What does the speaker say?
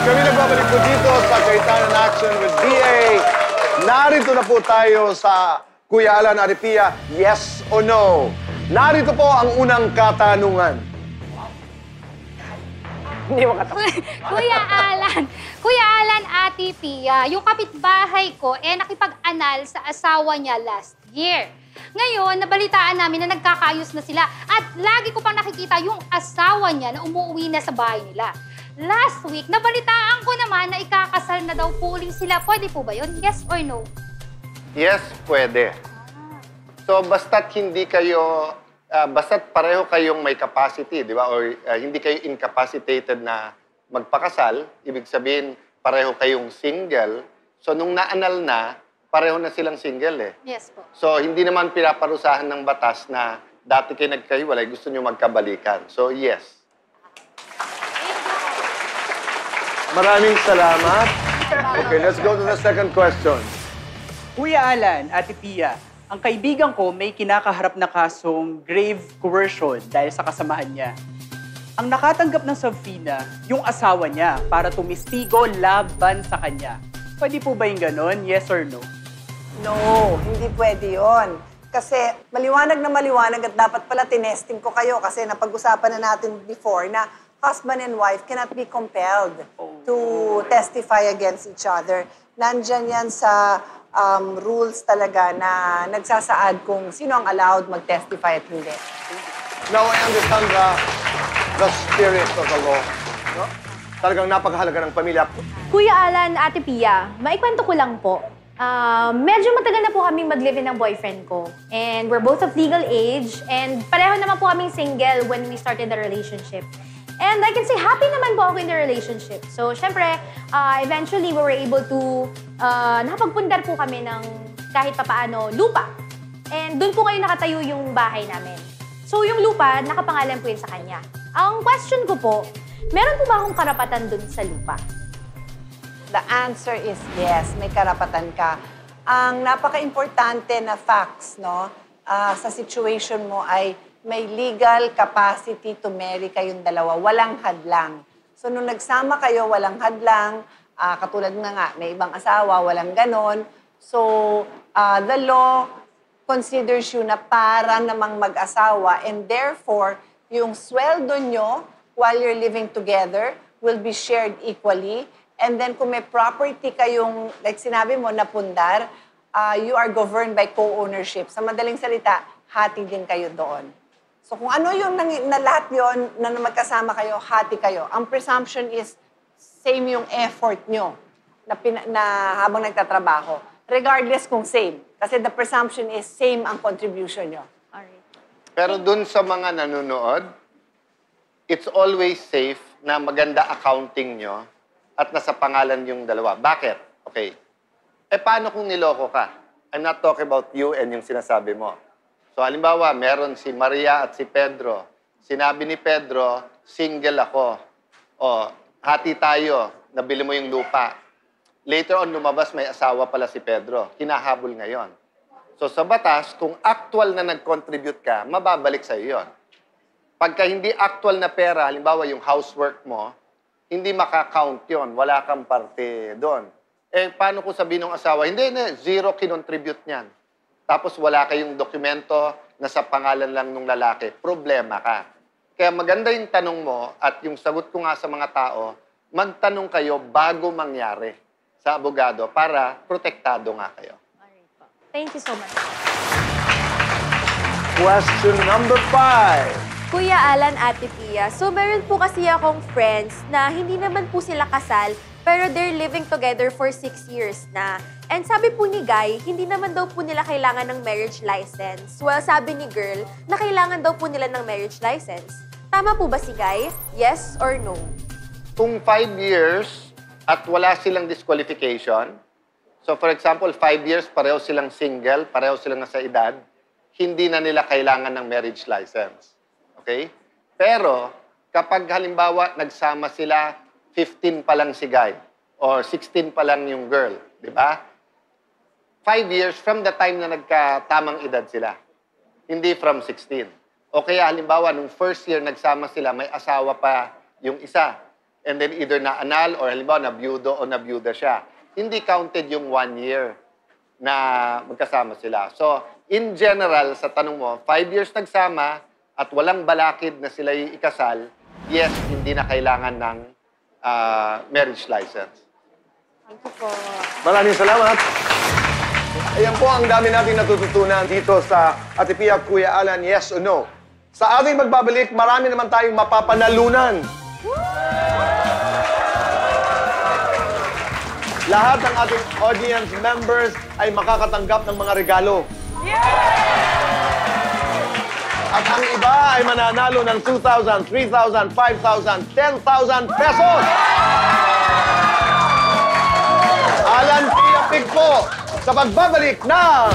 Kami nagbabalik po dito sa Kaytanan Action with DA. Narito na po tayo sa Kuya Alan Aripia, yes o no? Narito po ang unang katanungan. Hindi mo katawa. Kuya Alan, Ate Pia, yung kapitbahay ko, nakipag-anal sa asawa niya last year. Ngayon, nabalitaan namin na nagkakaayos na sila at lagi ko pang nakikita yung asawa niya na umuwi na sa bahay nila. Last week, nabalitaan ko naman na ikakasal na daw po ulit sila. Pwede po ba yun? Yes or no? Yes, pwede. So, basta't hindi kayo, basta't pareho kayong may capacity, di ba? Or hindi kayo incapacitated na magpakasal, ibig sabihin, pareho kayong single. So, nung naanal na, pareho na silang single eh. Yes po. So, hindi naman pinaparusahan ng batas na dati kayo nagkahiwalay, gusto nyo magkabalikan. So, yes. Maraming salamat. Okay, let's go to the second question. Kuya Alan, Ate Pia, ang kaibigan ko may kinakaharap na kasong grave coercion dahil sa kasamahan niya. Ang nakatanggap ng subpoena, yung asawa niya para tumistigo laban sa kanya. Pwede po ba yung ganon? Yes or no? No, hindi pwede yon. Kasi maliwanag na maliwanag at dapat pala tinesting ko kayo kasi napag-usapan na natin before na husband and wife cannot be compelled to testify against each other. Nandyan yan sa rules talaga na nagsasaad kung sino ang allowed mag-testify at hindi. Now, I understand the spirit of the law. No? Talagang napakahalaga ng pamilya. Kuya Alan, Ate Pia, maikwento ko lang po. Medyo matagal na po kaming mag-live-in ng boyfriend ko. And we're both of legal age. And pareho naman po kaming single when we started the relationship. And I can say, happy naman po ako in the relationship. So, syempre, eventually, we were able to, nakapagpundar po kami ng kahit papaano lupa. And doon po kayo nakatayo yung bahay namin. So, yung lupa, nakapangalan po yun sa kanya. Ang question ko po, meron po ba akong karapatan doon sa lupa? The answer is yes, may karapatan ka. Ang napaka-importante na facts, no, sa situation mo ay may legal capacity to marry kayong dalawa. Walang hadlang. So, nung nagsama kayo, walang hadlang. Katulad na nga, may ibang asawa, walang ganon. So, the law considers you na para namang mag-asawa and therefore, yung sweldo nyo while you're living together will be shared equally. And then kung may property kayong, like sinabi mo, napundar, you are governed by co-ownership. Sa madaling salita, hati din kayo doon. So kung ano yung na lahat yon na magkasama kayo, hati kayo. Ang presumption is same yung effort nyo na habang nagtatrabaho. Regardless kung same. Kasi the presumption is same ang contribution nyo. Alright. Pero dun sa mga nanonood, it's always safe na maganda accounting nyo at nasa pangalan yung dalawa. Bakit? Okay. Paano kung niloko ka? I'm not talking about you and yung sinasabi mo. So, halimbawa, meron si Maria at si Pedro. Sinabi ni Pedro, single ako. O, hati tayo, nabili mo yung lupa. Later on, lumabas, may asawa pala si Pedro. Hinahabol ngayon. So, sa batas, kung actual na nag-contribute ka, mababalik sa'yo yun. Pagka hindi actual na pera, halimbawa yung housework mo, hindi makakount yun. Wala kang parte doon. Paano kung sabihin ng asawa, hindi, zero kinontribute niyan. Tapos wala kayong dokumento na sa pangalan lang ng lalaki. Problema ka. Kaya maganda yung tanong mo at yung sagot ko nga sa mga tao, magtanong kayo bago mangyari sa abogado para protektado nga kayo. Alright po. Thank you so much. Question number 5. Kuya Alan, Ate Pia, so meron po kasi akong friends na hindi naman po sila kasal, pero they're living together for 6 years na. And sabi po ni Guy, hindi naman daw po nila kailangan ng marriage license. Well, sabi ni Girl, na kailangan daw po nila ng marriage license. Tama po ba si Guy? Yes or no? Kung 5 years at wala silang disqualification, so for example, 5 years, pareho silang single, pareho silang nasa edad, hindi na nila kailangan ng marriage license. Okay? Pero, kapag halimbawa, nagsama sila, 15 pa lang si Guy, or 16 pa lang yung girl, di ba? 5 years from the time na nagkatamang edad sila. Hindi from 16. O kaya, halimbawa, nung first year nagsama sila, may asawa pa yung isa. and then either na-anal or halimbawa nabiyudo o nabiyuda siya, hindi counted yung 1 year na magkasama sila. So, in general, sa tanong mo, 5 years nagsama at walang balakid na sila ikasal, yes, hindi na kailangan ng marriage license. Thank you po. Maraming salamat. Ayan po ang dami natin natututunan dito sa Ate Pia, Kuya Alan, yes o no. Sa ating magbabalik, marami naman tayong mapapanalunan. Lahat ng ating audience members ay makakatanggap ng mga regalo. At ang iba ay mananalo ng 2,000, 3,000, 5,000, 10,000 pesos. Alan Pia Pig po sa pagbabalik ng